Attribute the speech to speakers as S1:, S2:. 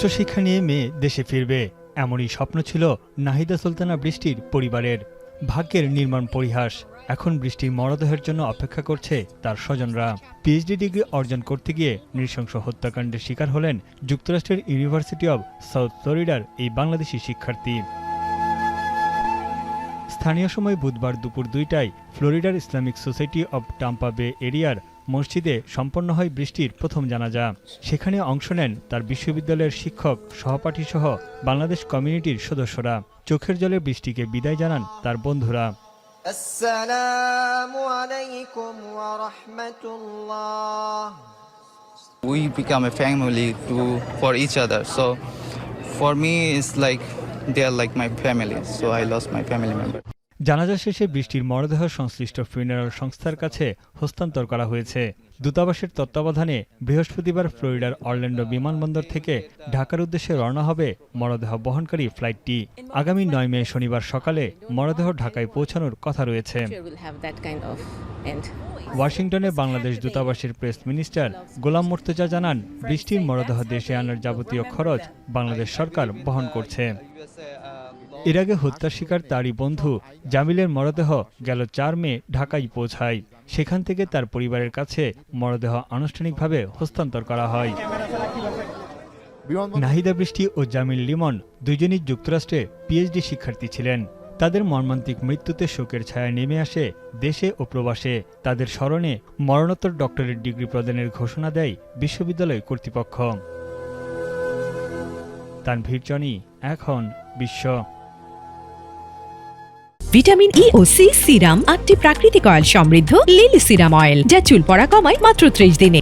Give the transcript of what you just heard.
S1: উচ্চশিক্ষা নিয়ে মেয়ে দেশে ফিরবে, এমনই স্বপ্ন ছিল নাহিদা সুলতানা বৃষ্টির পরিবারের। ভাগ্যের নির্মম পরিহাস, এখন বৃষ্টির মরদেহের জন্য অপেক্ষা করছে তার স্বজনরা। পিএইচডি ডিগ্রি অর্জন করতে গিয়ে নৃশংস হত্যাকাণ্ডের শিকার হলেন যুক্তরাষ্ট্রের ইউনিভার্সিটি অব সাউথ ফ্লোরিডার এই বাংলাদেশি শিক্ষার্থী। স্থানীয় সময় বুধবার দুপুর 2টায় ফ্লোরিডার ইসলামিক সোসাইটি অব টাম্পা বে এরিয়ার মসজিদে সম্পন্ন হয় বৃষ্টির প্রথম জানাজা। সেখানে অংশ নেন তার বিশ্ববিদ্যালয়ের শিক্ষক, সহপাঠী সহ বাংলাদেশ কমিউনিটির সদস্যরা। চোখের জলে বৃষ্টিকে বিদায় জানান তার বন্ধুরা।
S2: আসসালামু আলাইকুম ওয়া রাহমাতুল্লাহ।
S3: We become a family for each other. So for me, it's like they are like my family. So I lost my family member.
S1: জানাজা শেষে বৃষ্টির মরদেহ সংশ্লিষ্ট ফুনেরাল সংস্থার কাছে হস্তান্তর করা হয়েছে। দূতাবাসের তত্ত্বাবধানে বৃহস্পতিবার ফ্লোরিডার অরল্যান্ডো বিমানবন্দর থেকে ঢাকার উদ্দেশ্যে রওনা হবে মরদেহ বহনকারী ফ্লাইটটি। আগামী 9 মে শনিবার সকালে মরদেহ ঢাকায় পৌঁছানোর কথা রয়েছে। ওয়াশিংটনে বাংলাদেশ দূতাবাসের প্রেস মিনিস্টার গোলাম মুর্তজা জানান, বৃষ্টির মরদেহ দেশে আনার যাবতীয় খরচ বাংলাদেশ সরকার বহন করছে। এর আগে হত্যার শিকার তারই বন্ধু জামিলের মরদেহ গেল 4 মে ঢাকায় পৌঁছায়। সেখান থেকে তার পরিবারের কাছে মরদেহ আনুষ্ঠানিকভাবে হস্তান্তর করা হয়। নাহিদা বৃষ্টি ও জামিল লিমন দুজনই যুক্তরাষ্ট্রে পিএইচডি শিক্ষার্থী ছিলেন। তাদের মর্মান্তিক মৃত্যুতে শোকের ছায়া নেমে আসে দেশে ও প্রবাসে। তাদের স্মরণে মরণোত্তর ডক্টরেট ডিগ্রি প্রদানের ঘোষণা দেয় বিশ্ববিদ্যালয় কর্তৃপক্ষ। তানভীর জনি, এখন বিশ্ব।
S4: ভিটামিন ই ও সি সিরাম 8টি প্রাকৃতিক অয়েল সমৃদ্ধ লিলি সিরাম অয়েল, যা চুল পড়া কমায় মাত্র 30 দিনে।